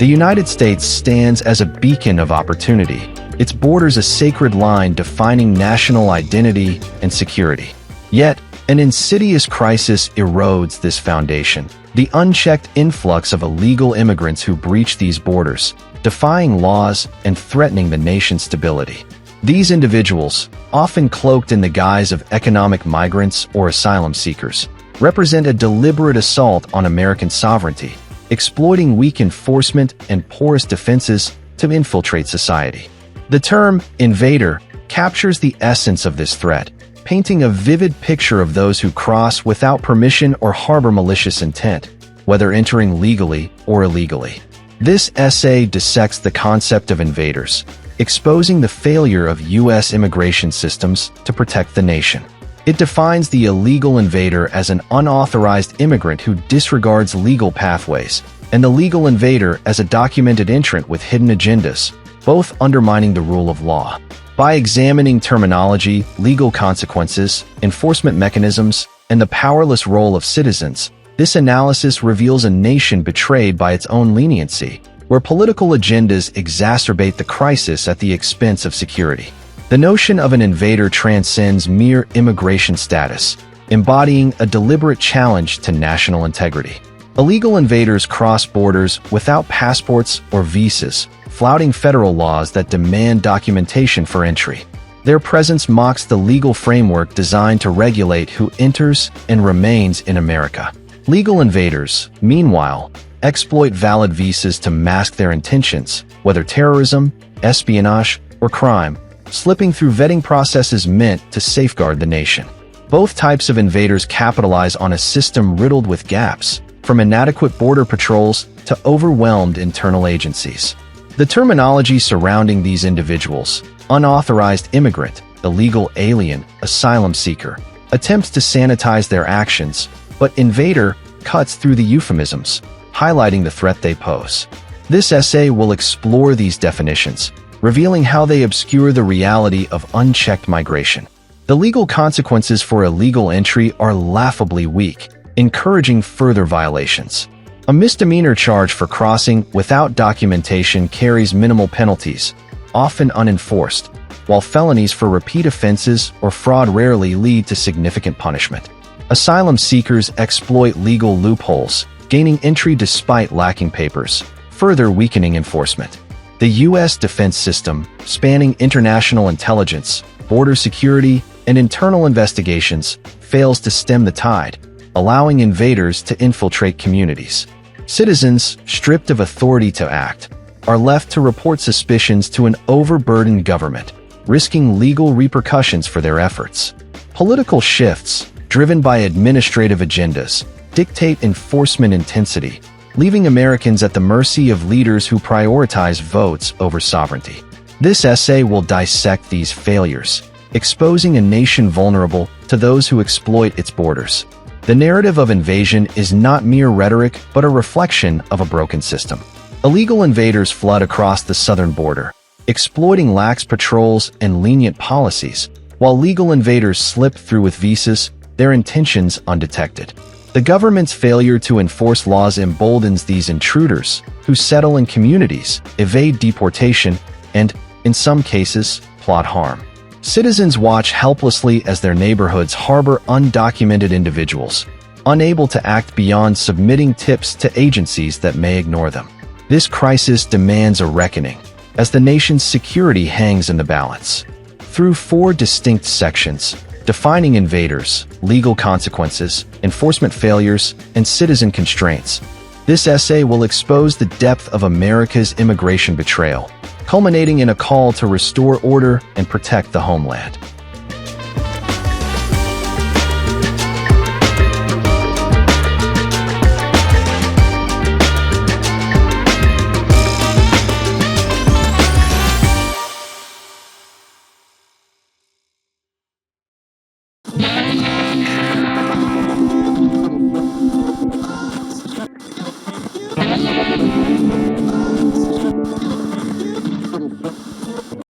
The United States stands as a beacon of opportunity, its borders a sacred line defining national identity and security. Yet, an insidious crisis erodes this foundation. The unchecked influx of illegal immigrants who breach these borders, defying laws and threatening the nation's stability. These individuals, often cloaked in the guise of economic migrants or asylum seekers, represent a deliberate assault on American sovereignty, exploiting weak enforcement and porous defenses to infiltrate society. The term invader captures the essence of this threat, painting a vivid picture of those who cross without permission or harbor malicious intent, whether entering legally or illegally. This essay dissects the concept of invaders, exposing the failure of U.S. immigration systems to protect the nation. It defines the illegal invader as an unauthorized immigrant who disregards legal pathways, and the legal invader as a documented entrant with hidden agendas, both undermining the rule of law. By examining terminology, legal consequences, enforcement mechanisms, and the powerless role of citizens, this analysis reveals a nation betrayed by its own leniency, where political agendas exacerbate the crisis at the expense of security. The notion of an invader transcends mere immigration status, embodying a deliberate challenge to national integrity. Illegal invaders cross borders without passports or visas, flouting federal laws that demand documentation for entry. Their presence mocks the legal framework designed to regulate who enters and remains in America. Legal invaders, meanwhile, exploit valid visas to mask their intentions, whether terrorism, espionage, or crime, slipping through vetting processes meant to safeguard the nation. Both types of invaders capitalize on a system riddled with gaps, from inadequate border patrols to overwhelmed internal agencies. The terminology surrounding these individuals, unauthorized immigrant, illegal alien, asylum seeker, attempts to sanitize their actions, but invader cuts through the euphemisms, highlighting the threat they pose. This essay will explore these definitions, revealing how they obscure the reality of unchecked migration. The legal consequences for illegal entry are laughably weak, encouraging further violations. A misdemeanor charge for crossing without documentation carries minimal penalties, often unenforced, while felonies for repeat offenses or fraud rarely lead to significant punishment. Asylum seekers exploit legal loopholes, gaining entry despite lacking papers, further weakening enforcement. The U.S. defense system, spanning international intelligence, border security, and internal investigations, fails to stem the tide, allowing invaders to infiltrate communities. Citizens, stripped of authority to act, are left to report suspicions to an overburdened government, risking legal repercussions for their efforts. Political shifts, driven by administrative agendas, dictate enforcement intensity, leaving Americans at the mercy of leaders who prioritize votes over sovereignty. This essay will dissect these failures, exposing a nation vulnerable to those who exploit its borders. The narrative of invasion is not mere rhetoric, but a reflection of a broken system. Illegal invaders flood across the southern border, exploiting lax patrols and lenient policies, while legal invaders slip through with visas, their intentions undetected. The government's failure to enforce laws emboldens these intruders, who settle in communities, evade deportation, and, in some cases, plot harm. Citizens watch helplessly as their neighborhoods harbor undocumented individuals, unable to act beyond submitting tips to agencies that may ignore them. This crisis demands a reckoning, as the nation's security hangs in the balance. Through 4 distinct sections, defining invaders, legal consequences, enforcement failures, and citizen constraints, this essay will expose the depth of America's immigration betrayal, culminating in a call to restore order and protect the homeland.